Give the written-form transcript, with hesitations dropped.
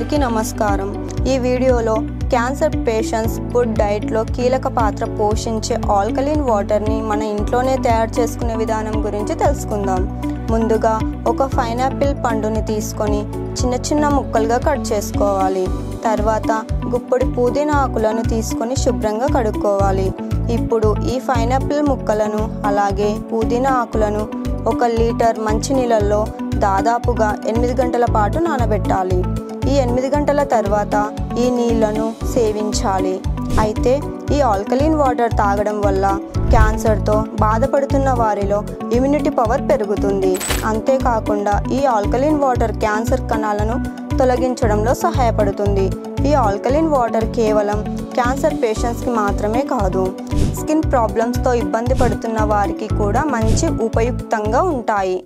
అందరికీ నమస్కారం। ఈ వీడియోలో క్యాన్సర్ పేషెంట్స్ ఫుడ్ డైట్లో కీలక పాత్ర పోషించే ఆల్కలీన్ వాటర్ని మన ఇంట్లోనే తయారు చేసుకునే విధానం గురించి తెలుసుకుందాం। ముందుగా ఒక పైనాపిల్ పండుని తీసుకొని చిన్న చిన్న ముక్కలుగా కట్ చేసుకోవాలి। తర్వాత గుప్పెడు పుదీనా ఆకులను తీసుకొని శుభ్రంగా కడుక్కోవాలి। ఇప్పుడు ఈ పైనాపిల్ ముక్కలను అలాగే పుదీనా ఆకులను 1 లీటర్ మంచినీళ్ళల్లో దాదాపుగా 8 గంటల పాటు నానబెట్టాలి। ఈ 8 గంటల తర్వాత ఈ నీళ్లను సేవించాలి। అయితే ఈ ఆల్కలీన్ వాటర్ తాగడం వల్ల క్యాన్సర్తో బాధపడుతున్న వారిలో ఇమ్యూనిటీ పవర్ పెరుగుతుంది। అంతేకాకుండా ఈ ఆల్కలీన్ వాటర్ క్యాన్సర్ కణాలను తొలగించడంలో సహాయపడుతుంది। ఈ ఆల్కలీన్ వాటర్ కేవలం క్యాన్సర్ పేషెంట్స్కి మాత్రమే కాదు, స్కిన్ ప్రాబ్లమ్స్తో ఇబ్బంది పడుతున్న వారికి కూడా మంచి ఉపయుక్తంగా ఉంటాయి।